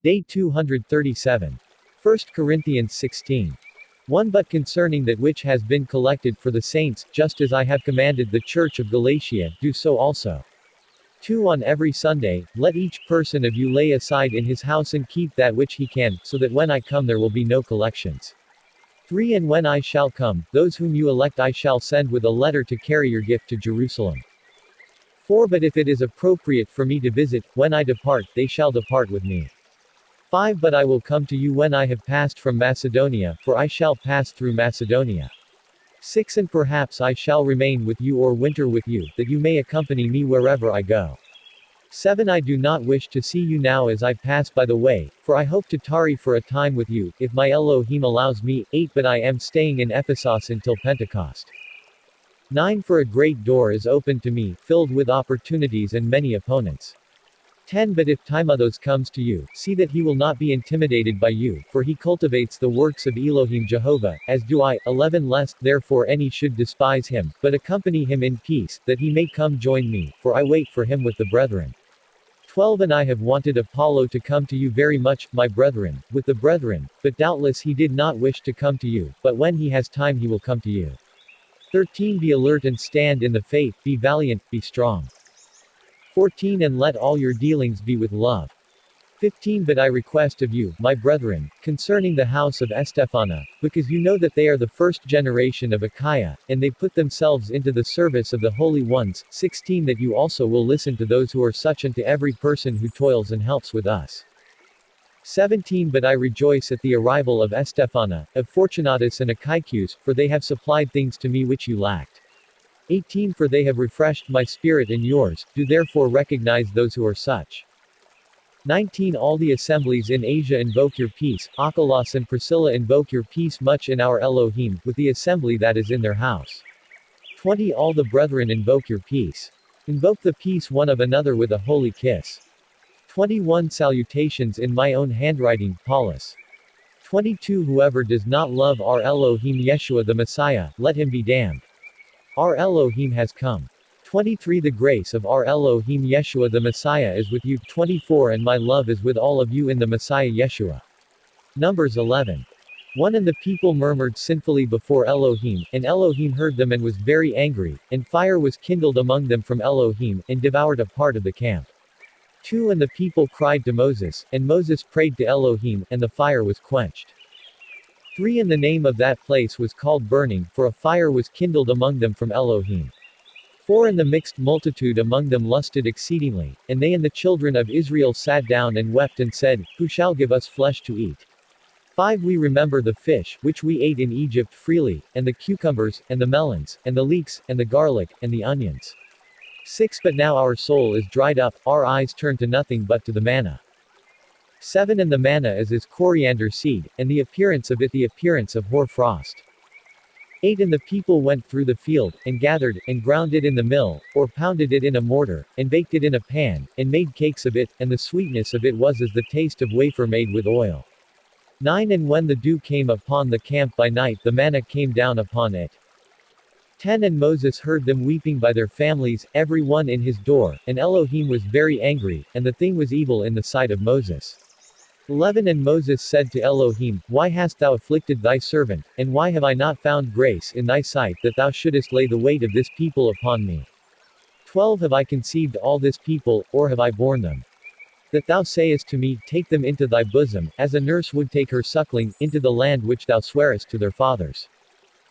Day 237. 1 Corinthians 16. 1 But concerning that which has been collected for the saints, just as I have commanded the church of Galatia, do so also. 2 On every Sunday, let each person of you lay aside in his house and keep that which he can, so that when I come there will be no collections. 3 And when I shall come, those whom you elect I shall send with a letter to carry your gift to Jerusalem. 4 But if it is appropriate for me to visit, when I depart, they shall depart with me. 5 But I will come to you when I have passed from Macedonia, for I shall pass through Macedonia. 6 And perhaps I shall remain with you or winter with you, that you may accompany me wherever I go. 7 I do not wish to see you now as I pass by the way, for I hope to tarry for a time with you, if my Elohim allows me. 8 But I am staying in Ephesus until Pentecost. 9 For a great door is opened to me, filled with opportunities and many opponents. 10 But if Timotheus comes to you, see that he will not be intimidated by you, for he cultivates the works of Elohim Jehovah, as do I. 11 Lest therefore any should despise him, but accompany him in peace, that he may come join me, for I wait for him with the brethren. 12 And I have wanted Apollo to come to you very much, my brethren, with the brethren, but doubtless he did not wish to come to you, but when he has time he will come to you. 13 Be alert and stand in the faith, be valiant, be strong. 14 And let all your dealings be with love. 15 But I request of you, my brethren, concerning the house of Estefana, because you know that they are the first generation of Achaia, and they put themselves into the service of the holy ones. 16 That you also will listen to those who are such, and to every person who toils and helps with us. 17 But I rejoice at the arrival of Estefana, of Fortunatus and Achaicus, for they have supplied things to me which you lacked. 18 For they have refreshed my spirit and yours, do therefore recognize those who are such. 19 All the assemblies in Asia invoke your peace, Achalos and Priscilla invoke your peace much in our Elohim, with the assembly that is in their house. 20 All the brethren invoke your peace. Invoke the peace one of another with a holy kiss. 21 Salutations in my own handwriting, Paulus. 22 Whoever does not love our Elohim Yeshua the Messiah, let him be damned. Our Elohim has come. 23 The grace of our Elohim Yeshua the Messiah is with you. 24 And my love is with all of you in the Messiah Yeshua. Numbers 11. 1 And the people murmured sinfully before Elohim, and Elohim heard them and was very angry, and fire was kindled among them from Elohim, and devoured a part of the camp. 2 And the people cried to Moses, and Moses prayed to Elohim, and the fire was quenched. 3 And the name of that place was called Burning, for a fire was kindled among them from Elohim. 4 And the mixed multitude among them lusted exceedingly, and they and the children of Israel sat down and wept and said, Who shall give us flesh to eat? 5 We remember the fish, which we ate in Egypt freely, and the cucumbers, and the melons, and the leeks, and the garlic, and the onions. 6 But now our soul is dried up, our eyes turn to nothing but to the manna. 7 And the manna is coriander seed, and the appearance of it the appearance of hoar frost. 8 And the people went through the field, and gathered, and ground it in the mill, or pounded it in a mortar, and baked it in a pan, and made cakes of it, and the sweetness of it was as the taste of wafer made with oil. 9 And when the dew came upon the camp by night the manna came down upon it. 10 And Moses heard them weeping by their families, every one in his door, and Elohim was very angry, and the thing was evil in the sight of Moses. 11 And Moses said to Elohim, Why hast thou afflicted thy servant, and why have I not found grace in thy sight that thou shouldest lay the weight of this people upon me? 12 Have I conceived all this people, or have I borne them? That thou sayest to me, Take them into thy bosom, as a nurse would take her suckling, into the land which thou swarest to their fathers.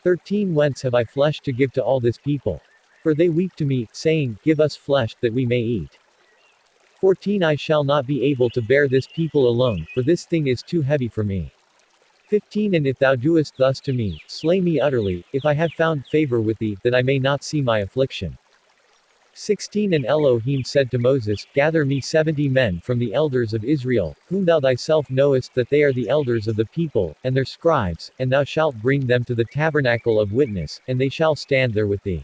13 Whence have I flesh to give to all this people? For they weep to me, saying, Give us flesh, that we may eat. 14 I shall not be able to bear this people alone, for this thing is too heavy for me. 15 And if thou doest thus to me, slay me utterly, if I have found favor with thee, that I may not see my affliction. 16 And Elohim said to Moses, Gather me 70 men from the elders of Israel, whom thou thyself knowest that they are the elders of the people, and their scribes, and thou shalt bring them to the tabernacle of witness, and they shall stand there with thee.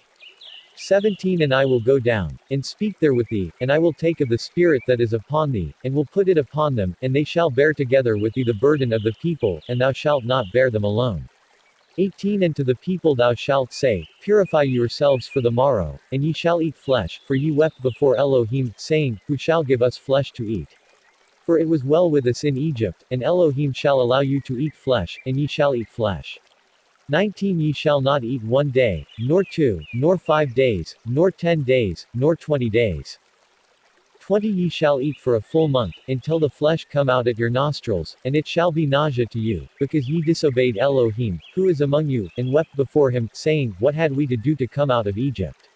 17 And I will go down, and speak there with thee, and I will take of the Spirit that is upon thee, and will put it upon them, and they shall bear together with thee the burden of the people, and thou shalt not bear them alone. 18 And to the people thou shalt say, Purify yourselves for the morrow, and ye shall eat flesh, for ye wept before Elohim, saying, Who shall give us flesh to eat? For it was well with us in Egypt, and Elohim shall allow you to eat flesh, and ye shall eat flesh. 19 Ye shall not eat 1 day, nor 2, nor 5 days, nor 10 days, nor 20 days. 20 Ye shall eat for a full month, until the flesh come out at your nostrils, and it shall be nausea to you, because ye disobeyed Elohim, who is among you, and wept before him, saying, What had we to do to come out of Egypt?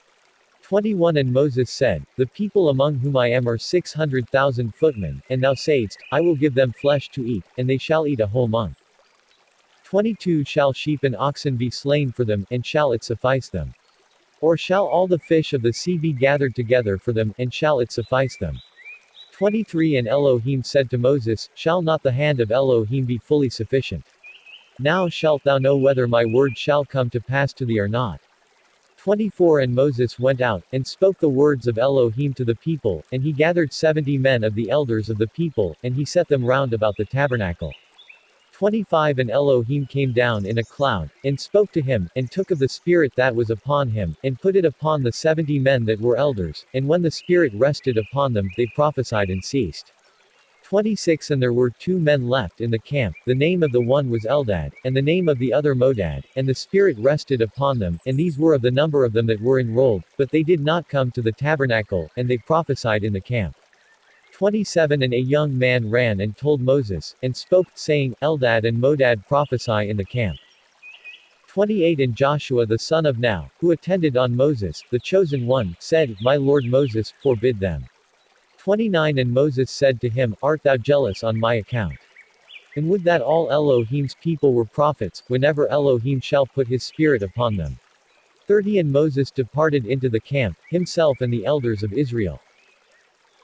21 And Moses said, The people among whom I am are 600,000 footmen, and thou sayest, I will give them flesh to eat, and they shall eat a whole month. 22 Shall sheep and oxen be slain for them, and shall it suffice them? Or shall all the fish of the sea be gathered together for them, and shall it suffice them? 23 And Elohim said to Moses, Shall not the hand of Elohim be fully sufficient? Now shalt thou know whether my word shall come to pass to thee or not. 24 And Moses went out, and spoke the words of Elohim to the people, and he gathered 70 men of the elders of the people, and he set them round about the tabernacle. 25 And Elohim came down in a cloud, and spoke to him, and took of the Spirit that was upon him, and put it upon the 70 men that were elders, and when the Spirit rested upon them, they prophesied and ceased. 26 And there were 2 men left in the camp, the name of the one was Eldad, and the name of the other Modad, and the Spirit rested upon them, and these were of the number of them that were enrolled, but they did not come to the tabernacle, and they prophesied in the camp. 27 And a young man ran and told Moses, and spoke, saying, Eldad and Modad prophesy in the camp. 28 And Joshua the son of Nun, who attended on Moses, the chosen one, said, My lord Moses, forbid them. 29 And Moses said to him, Art thou jealous on my account? And would that all Elohim's people were prophets, whenever Elohim shall put his spirit upon them. 30 And Moses departed into the camp, himself and the elders of Israel.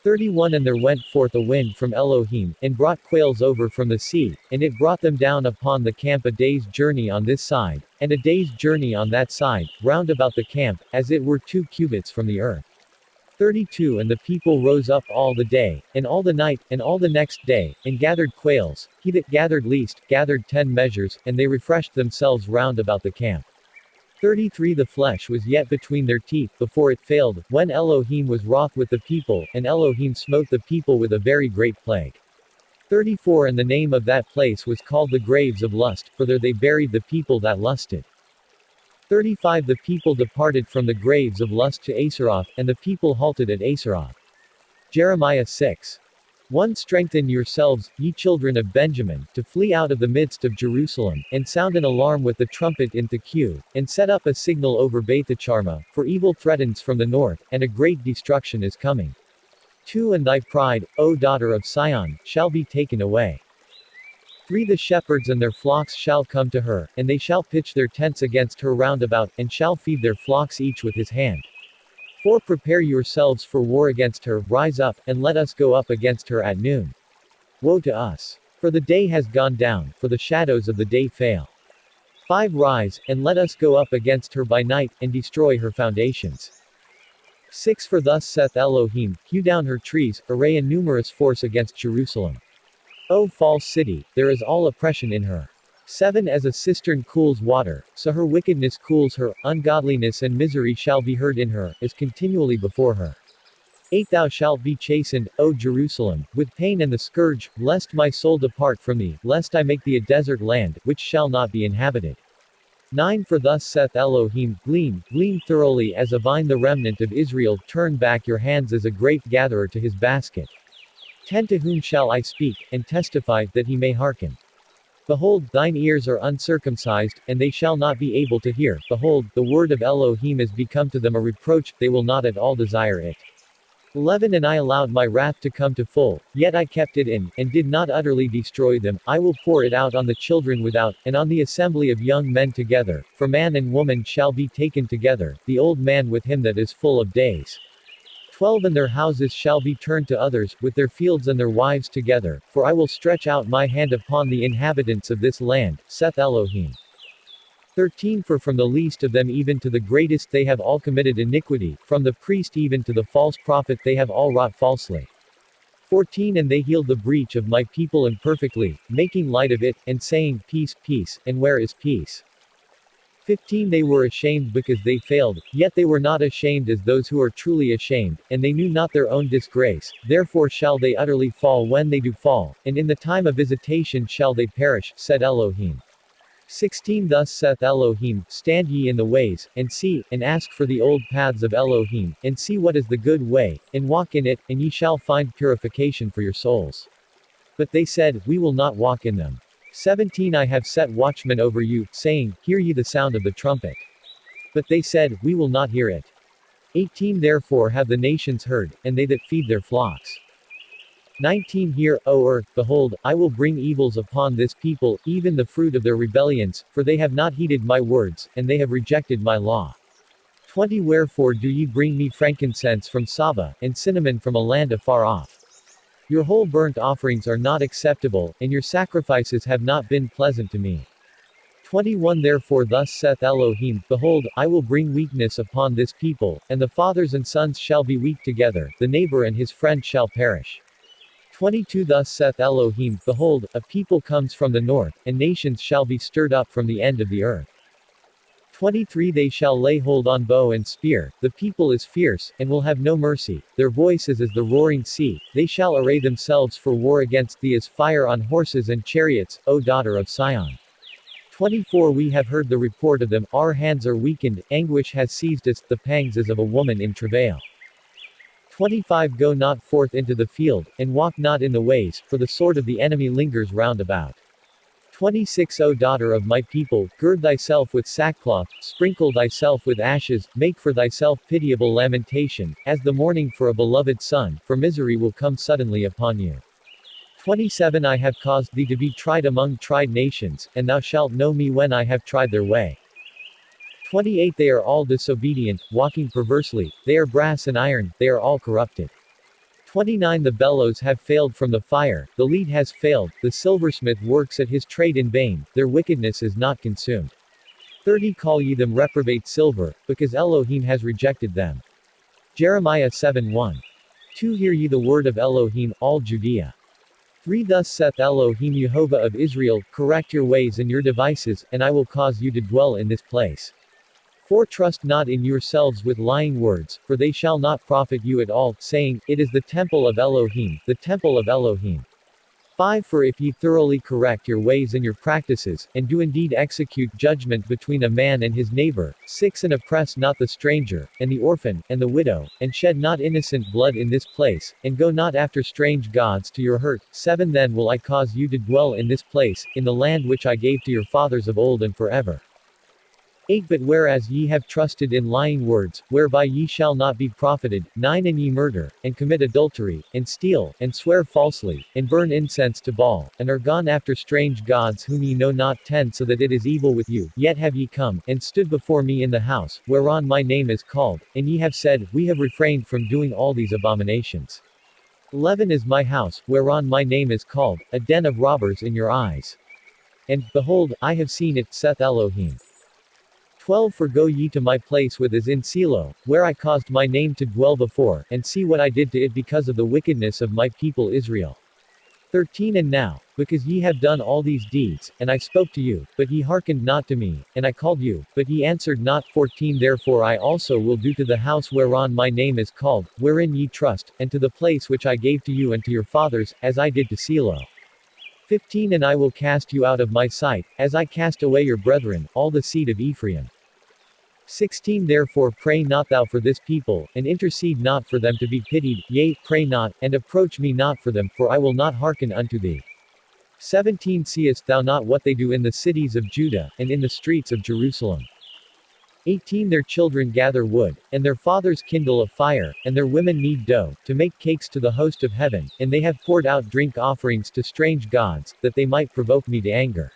31 And there went forth a wind from Elohim, and brought quails over from the sea, and it brought them down upon the camp a day's journey on this side, and a day's journey on that side, round about the camp, as it were 2 cubits from the earth. 32 And the people rose up all the day, and all the night, and all the next day, and gathered quails. He that gathered least, gathered 10 measures, and they refreshed themselves round about the camp. 33 The flesh was yet between their teeth before it failed, when Elohim was wroth with the people, and Elohim smote the people with a very great plague. 34 And the name of that place was called the graves of lust, for there they buried the people that lusted. 35 The people departed from the graves of lust to Asaroth, and the people halted at Asaroth. Jeremiah 6. 1 Strengthen yourselves, ye children of Benjamin, to flee out of the midst of Jerusalem, and sound an alarm with the trumpet in Tekoa, and set up a signal over Bethacharma, for evil threatens from the north, and a great destruction is coming. 2 And thy pride, O daughter of Sion, shall be taken away. 3 The shepherds and their flocks shall come to her, and they shall pitch their tents against her round about, and shall feed their flocks each with his hand. 4 Prepare yourselves for war against her, rise up, and let us go up against her at noon. Woe to us! For the day has gone down, for the shadows of the day fail. 5 Rise, and let us go up against her by night, and destroy her foundations. 6 For thus saith Elohim, hew down her trees, array a numerous force against Jerusalem. O false city, there is all oppression in her. 7 As a cistern cools water, so her wickedness cools her, ungodliness and misery shall be heard in her, as continually before her. 8 Thou shalt be chastened, O Jerusalem, with pain and the scourge, lest my soul depart from thee, lest I make thee a desert land, which shall not be inhabited. 9 For thus saith Elohim, glean thoroughly as a vine the remnant of Israel, turn back your hands as a grape gatherer to his basket. 10 To whom shall I speak, and testify, that he may hearken? Behold, thine ears are uncircumcised, and they shall not be able to hear. Behold, the word of Elohim is become to them a reproach, they will not at all desire it. 11 And I allowed my wrath to come to full, yet I kept it in, and did not utterly destroy them. I will pour it out on the children without, and on the assembly of young men together, for man and woman shall be taken together, the old man with him that is full of days. 12 And their houses shall be turned to others, with their fields and their wives together, for I will stretch out my hand upon the inhabitants of this land, saith Elohim. 13 For from the least of them even to the greatest they have all committed iniquity, from the priest even to the false prophet they have all wrought falsely. 14 And they healed the breach of my people imperfectly, making light of it, and saying, Peace, peace, and where is peace? 15 They were ashamed because they failed, yet they were not ashamed as those who are truly ashamed, and they knew not their own disgrace, therefore shall they utterly fall when they do fall, and in the time of visitation shall they perish, said Elohim. 16 Thus saith Elohim, stand ye in the ways, and see, and ask for the old paths of Elohim, and see what is the good way, and walk in it, and ye shall find purification for your souls. But they said, we will not walk in them. 17 I have set watchmen over you, saying, hear ye the sound of the trumpet. But they said, we will not hear it. 18 Therefore have the nations heard, and they that feed their flocks. 19 Hear, O earth, behold, I will bring evils upon this people, even the fruit of their rebellions, for they have not heeded my words, and they have rejected my law. 20 Wherefore do ye bring me frankincense from Saba, and cinnamon from a land afar off? Your whole burnt offerings are not acceptable, and your sacrifices have not been pleasant to me. 21 Therefore thus saith Elohim, behold, I will bring weakness upon this people, and the fathers and sons shall be weak together, the neighbor and his friend shall perish. 22 Thus saith Elohim, behold, a people comes from the north, and nations shall be stirred up from the end of the earth. 23 They shall lay hold on bow and spear, the people is fierce, and will have no mercy, their voice is as the roaring sea, they shall array themselves for war against thee as fire on horses and chariots, O daughter of Sion. 24 We have heard the report of them, our hands are weakened, anguish has seized us, the pangs as of a woman in travail. 25 Go not forth into the field, and walk not in the ways, for the sword of the enemy lingers round about. 26 O daughter of my people, gird thyself with sackcloth, sprinkle thyself with ashes, make for thyself pitiable lamentation, as the mourning for a beloved son, for misery will come suddenly upon you. 27 I have caused thee to be tried among tried nations, and thou shalt know me when I have tried their way. 28 They are all disobedient, walking perversely, they are brass and iron, they are all corrupted. 29 The bellows have failed from the fire, the lead has failed, the silversmith works at his trade in vain, their wickedness is not consumed. 30 Call ye them reprobate silver, because Elohim has rejected them. Jeremiah 7:1. 2 Hear ye the word of Elohim, all Judea. 3 Thus saith Elohim Jehovah of Israel, correct your ways and your devices, and I will cause you to dwell in this place. 4 Trust not in yourselves with lying words, for they shall not profit you at all, saying, it is the temple of Elohim, the temple of Elohim. 5 For if ye thoroughly correct your ways and your practices, and do indeed execute judgment between a man and his neighbor, 6 And oppress not the stranger, and the orphan, and the widow, and shed not innocent blood in this place, and go not after strange gods to your hurt, 7 Then will I cause you to dwell in this place, in the land which I gave to your fathers of old and forever. 8 But whereas ye have trusted in lying words, whereby ye shall not be profited, 9 And ye murder, and commit adultery, and steal, and swear falsely, and burn incense to Baal, and are gone after strange gods whom ye know not, 10 So that it is evil with you, yet have ye come, and stood before me in the house, whereon my name is called, and ye have said, we have refrained from doing all these abominations. 11 Is my house, whereon my name is called, a den of robbers in your eyes. And, behold, I have seen it, saith Elohim. 12 For go ye to my place with as in Silo, where I caused my name to dwell before, and see what I did to it because of the wickedness of my people Israel. 13 And now, because ye have done all these deeds, and I spoke to you, but ye hearkened not to me, and I called you, but ye answered not. 14 Therefore I also will do to the house whereon my name is called, wherein ye trust, and to the place which I gave to you and to your fathers, as I did to Silo. 15 And I will cast you out of my sight, as I cast away your brethren, all the seed of Ephraim. 16 Therefore pray not thou for this people, and intercede not for them to be pitied, yea, pray not, and approach me not for them, for I will not hearken unto thee. 17 Seest thou not what they do in the cities of Judah, and in the streets of Jerusalem? 18 Their children gather wood, and their fathers kindle a fire, and their women knead dough, to make cakes to the host of heaven, and they have poured out drink offerings to strange gods, that they might provoke me to anger.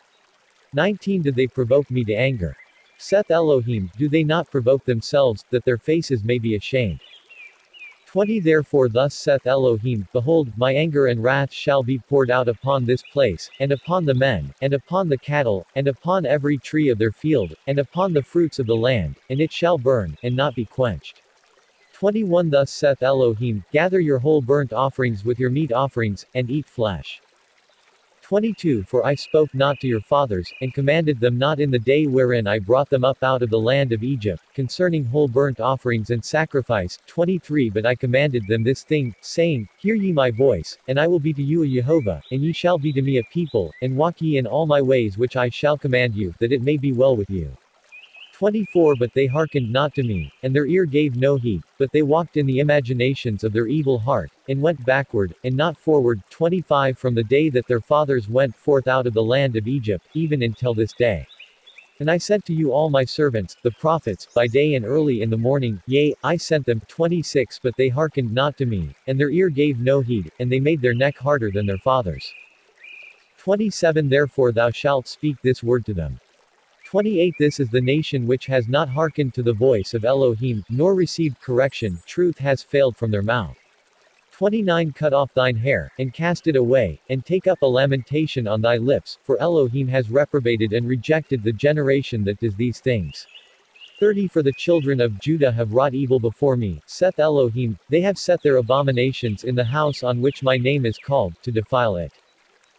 19 Did they provoke me to anger? Saith Elohim, do they not provoke themselves, that their faces may be ashamed? 20 Therefore thus saith Elohim, behold, my anger and wrath shall be poured out upon this place, and upon the men, and upon the cattle, and upon every tree of their field, and upon the fruits of the land, and it shall burn, and not be quenched. 21 Thus saith Elohim, gather your whole burnt offerings with your meat offerings, and eat flesh. 22 For I spoke not to your fathers, and commanded them not in the day wherein I brought them up out of the land of Egypt, concerning whole burnt offerings and sacrifice. 23 But I commanded them this thing, saying, Hear ye my voice, and I will be to you a Jehovah, and ye shall be to me a people, and walk ye in all my ways which I shall command you, that it may be well with you. 24 But they hearkened not to me, and their ear gave no heed, but they walked in the imaginations of their evil heart, and went backward, and not forward. 25 From the day that their fathers went forth out of the land of Egypt, even until this day. And I sent to you all my servants, the prophets, by day and early in the morning, yea, I sent them. 26 But they hearkened not to me, and their ear gave no heed, and they made their neck harder than their fathers. 27 Therefore thou shalt speak this word to them. 28 This is the nation which has not hearkened to the voice of Elohim, nor received correction, truth has failed from their mouth. 29 Cut off thine hair, and cast it away, and take up a lamentation on thy lips, for Elohim has reprobated and rejected the generation that does these things. 30 For the children of Judah have wrought evil before me, saith Elohim, they have set their abominations in the house on which my name is called, to defile it.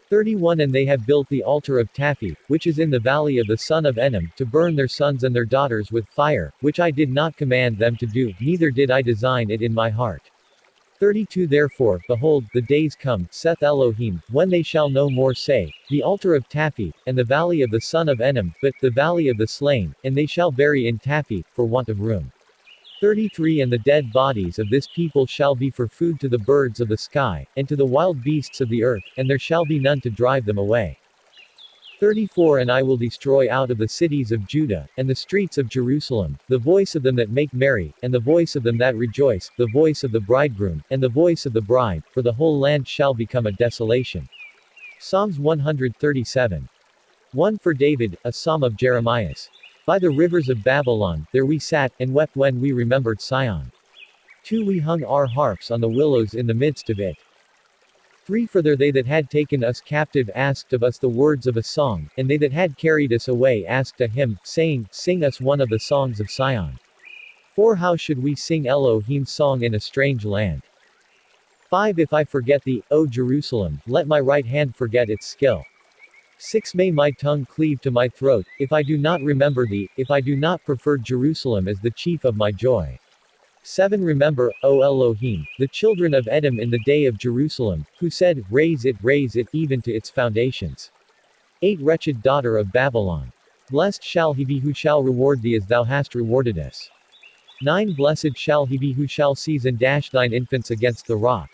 31 And they have built the altar of Taphi, which is in the valley of the son of Enom, to burn their sons and their daughters with fire, which I did not command them to do, neither did I design it in my heart. 32 Therefore, behold, the days come, saith Elohim, when they shall no more say, the altar of Taphi, and the valley of the son of Enom, but, the valley of the slain, and they shall bury in Taphi, for want of room. 33 And the dead bodies of this people shall be for food to the birds of the sky, and to the wild beasts of the earth, and there shall be none to drive them away. 34 And I will destroy out of the cities of Judah, and the streets of Jerusalem, the voice of them that make merry, and the voice of them that rejoice, the voice of the bridegroom, and the voice of the bride, for the whole land shall become a desolation. Psalms 137. 1 For David, a psalm of Jeremias. By the rivers of Babylon, there we sat, and wept when we remembered Sion. 2 We hung our harps on the willows in the midst of it. 3 For there they that had taken us captive asked of us the words of a song, and they that had carried us away asked a hymn, saying, Sing us one of the songs of Sion. 4 How should we sing Elohim's song in a strange land? 5 If I forget thee, O Jerusalem, let my right hand forget its skill. 6 May my tongue cleave to my throat, if I do not remember thee, if I do not prefer Jerusalem as the chief of my joy. 7 Remember, O Elohim, the children of Edom in the day of Jerusalem, who said, raise it, even to its foundations. 8 Wretched daughter of Babylon. Blessed shall he be who shall reward thee as thou hast rewarded us. 9 Blessed shall he be who shall seize and dash thine infants against the rock.